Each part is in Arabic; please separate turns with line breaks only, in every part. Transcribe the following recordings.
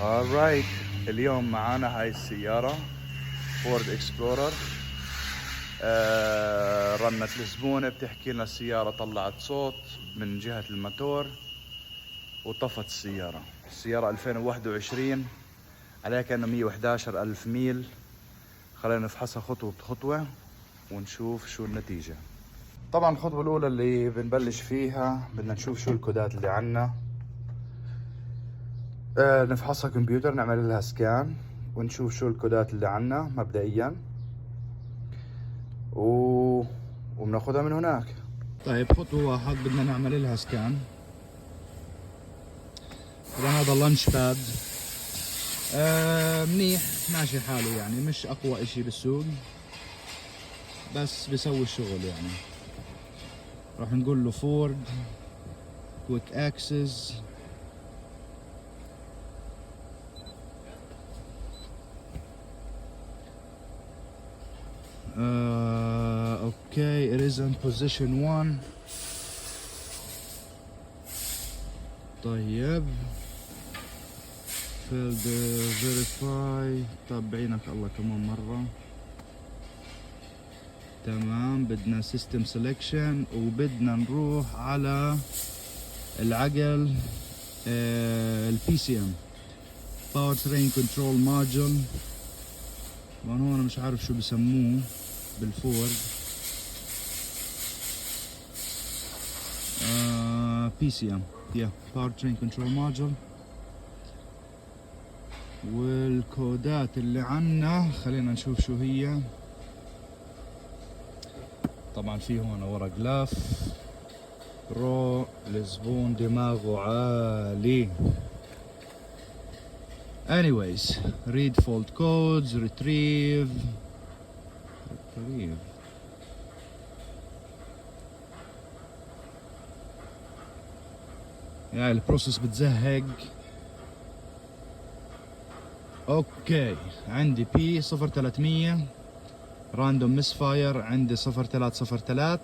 alright. اليوم معانا هاي السيارة فورد اكسبلورر. رنت الزبونة بتحكي لنا السيارة طلعت صوت من جهة الموتور وطفت السيارة 2021 عليها كأنه 111 ألف ميل. خلينا نفحصها خطوة بخطوة ونشوف شو النتيجة. طبعا الخطوة الأولى اللي بنبلش فيها بدنا نشوف شو الكودات اللي عنا. نفحصها كمبيوتر، نعمل لها سكان ونشوف شو الكودات اللي عنا مبدئيا وبناخدها من هناك. طيب خطوة واحد بدنا نعمل لها سكان. طبعا هذا اللانش باد منيح ماشي حاله، يعني مش اقوى اشي بالسوق بس بيسوي الشغل. يعني راح نقول له فورد كويك اكسس. اوكي it is in position 1. طيب failed verify. طب بعينك الله كمان مرة. تمام، بدنا system selection وبدنا نروح على العقل البي سي ام باور ترين كنترول ماجل. طبعا هون مش عارف شو بسموه بالفورد. بي سي ام يا باور ترين كنترول ماجل. والكودات اللي عنا خلينا نشوف شو هي. طبعا في هون ورق لاف رو. الزبون دماغه عالي. anyways read fault codes retrieve. يعني البروسيس بتزهق. اوكي عندي بي 0300 راندوم مس فاير، عندي 0303.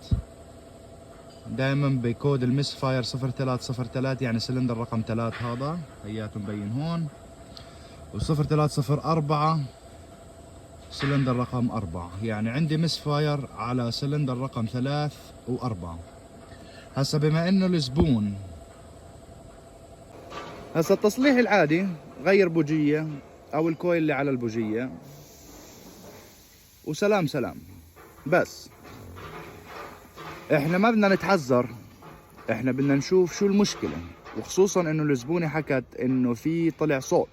دائما بكود المس فاير 0303 يعني سلندر رقم 3. هذا هياته مبين هون. و0304 سلندر رقم 4. يعني عندي مس فاير على سلندر رقم 3 و4. هسا بما انه الزبون هسا التصليح العادي غير بوجية او الكويل اللي على البوجية وسلام سلام. بس احنا ما بدنا نتحذر، احنا بدنا نشوف شو المشكلة. وخصوصا انه الزبونة حكت انه في طلع صوت،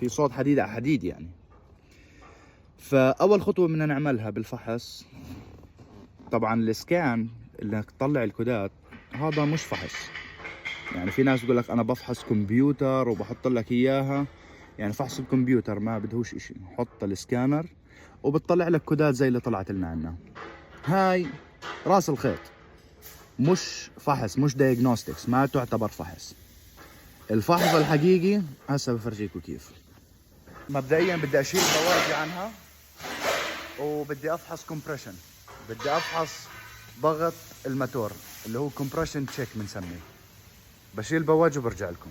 في صوت حديد على حديد يعني. فاول خطوة بدنا نعملها بالفحص طبعا السكان اللي تطلع الكودات. هذا مش فحص. يعني في ناس بيقول لك انا بفحص كمبيوتر وبحط لك اياها. يعني فحص الكمبيوتر ما بدهوش اشي، حط السكانر وبتطلع لك كودات زي اللي طلعت لنا عنا. هاي راس الخيط، مش فحص، مش دايجنوستكس، ما تعتبر فحص. الفحص الحقيقي هسه بفرجيكم كيف. مبدئيا بدي اشيل بواجي عنها وبدي افحص كومبريشن. بدي افحص ضغط الماتور اللي هو كومبريشن تشيك بنسميه. بشيل بواجي وبرجع لكم.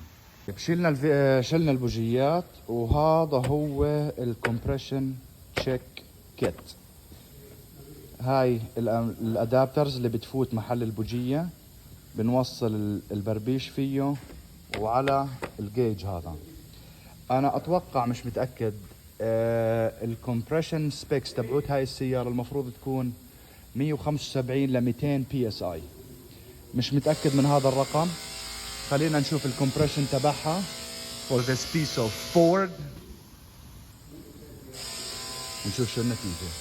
شلنا البوجيات وهذا هو الكومبريشن تشيك كيت. هاي الادابترز اللي بتفوت محل البوجية، بنوصل البربيش فيه وعلى الجيج. هذا انا اتوقع مش متأكد. الكومبريشن سبيكس تبعوت هاي السيارة المفروض تكون 175 ل 200 بي اس اي. مش متأكد من هذا الرقم. خلينا نشوف الكومبريشن تبعها for this piece of Ford ونشوف شو النتيجة.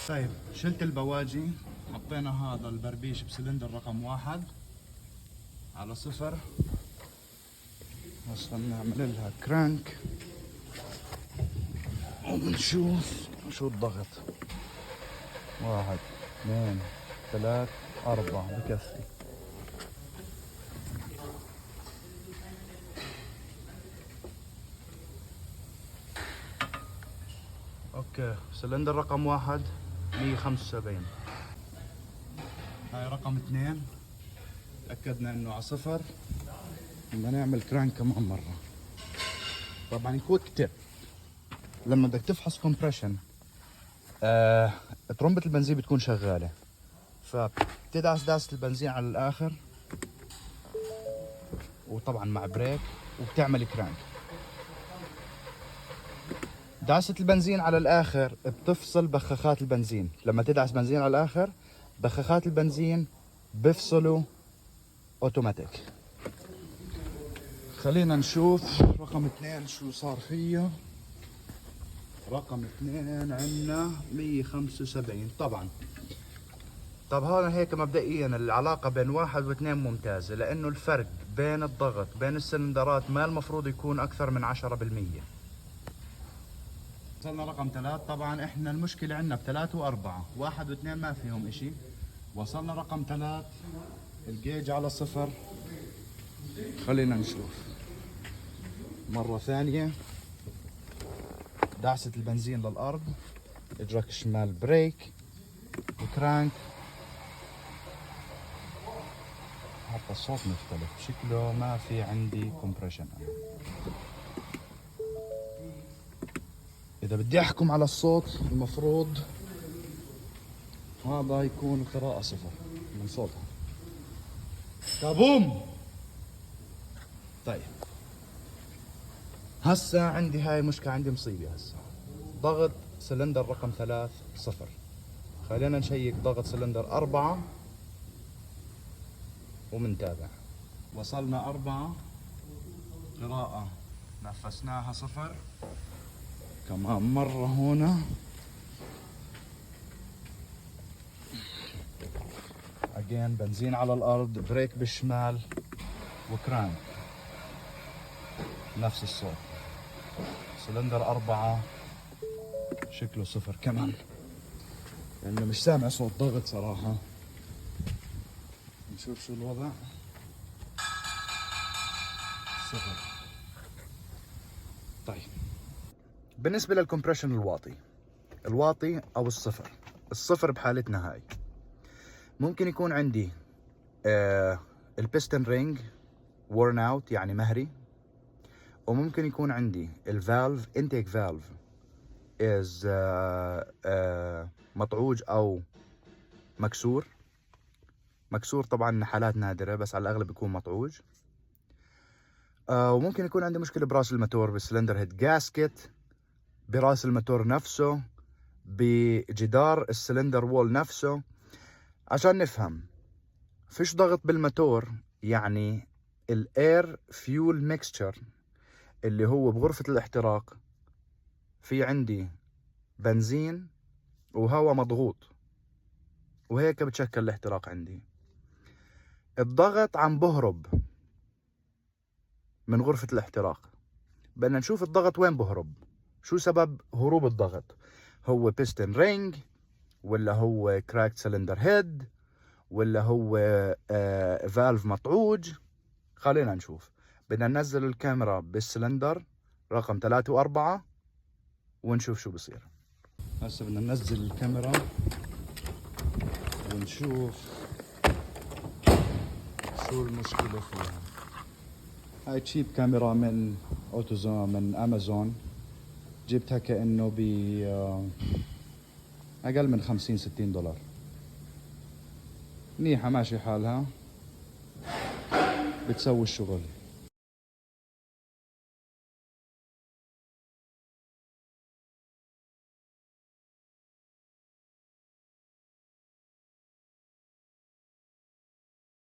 طيب شلت البواجي، حطينا هذا البربيش بسلندر رقم 1 على 0. هسه بنعمل لها كرانك ونشوف شو الضغط. 1 2 3 4 بكفي. اوكي سلندر رقم 1 175. هاي رقم 2 تأكدنا انه على 0. بدنا نعمل كرانك كمان مرة. طبعا كويك تيب، لما بدك تفحص كومبريشن ترمبة البنزين بتكون شغالة، فبتدعس دعسة البنزين على الآخر، وطبعا مع بريك، وبتعمل كرانك. دعسة البنزين على الآخر بتفصل بخاخات البنزين. لما تدعس بنزين على الآخر بخاخات البنزين بفصلوا اوتوماتيك. خلينا نشوف رقم 2 شو صار فيه. رقم 2 عندنا 175 طبعا. طب هون هيك مبدئيا العلاقة بين 1 و2 ممتازة، لأنه الفرق بين الضغط بين السلندرات ما المفروض يكون أكثر من 10%. وصلنا رقم 3. طبعا احنا المشكلة عندنا ب3 و4، 1 و2 ما فيهم اشي. وصلنا رقم 3، الجيج على 0. خلينا نشوف مرة ثانية. دعسة البنزين للأرض، إجراك الشمال بريك وكرانك. حتى الصوت مختلف، شكله ما في عندي كومبريشن. إذا بدي أحكم على الصوت المفروض هذا يكون قراءة 0 من صوتها. كابوم. طيب هسا عندي هاي مشكلة، عندي مصيبة هسا. ضغط سلندر رقم 3 0. خلينا نشيك ضغط سلندر 4 ومنتابع. وصلنا 4، قراءة نفسناها 0. كمان مرة هنا. اجين بنزين على الأرض، بريك بالشمال وكرانك. نفس الصوت. سلندر 4 شكله 0 كمان، لأنه مش سامع صوت ضغط صراحة. نشوف شو الوضع. 0. طيب بالنسبة للكمبريشن الواطي أو الصفر بحالتنا هاي ممكن يكون عندي البيستن رينج worn out يعني مهري، وممكن يكون عندي الفالف intake valve is مطعوج أو مكسور. طبعا حالات نادرة، بس على الأغلب يكون مطعوج. وممكن يكون عندي مشكلة براس الموتور، بالسلندر هيد جاسكت، براس الموتور نفسه، بجدار السلندر وول نفسه. عشان نفهم، فيش ضغط بالموتور يعني الاير فيول ميكستشر اللي هو بغرفة الاحتراق، في عندي بنزين وهواء مضغوط، وهيك بتشكل الاحتراق عندي. الضغط عم بهرب من غرفة الاحتراق. بدنا نشوف الضغط وين بهرب، شو سبب هروب الضغط. هو بيستن رينج، ولا هو كراكت سلندر هيد، ولا هو فالف مطعوج؟ خلينا نشوف. بدنا ننزل الكاميرا بالسلندر رقم 3 و4 ونشوف شو بصير. هسه بدنا ننزل الكاميرا ونشوف شو المشكلة فيها. هاي تشيب كاميرا من اوتوزون من امازون، جبتها كأنه ب اقل من 50-60 دولار. منيحة ماشي حالها، بتسوي الشغل.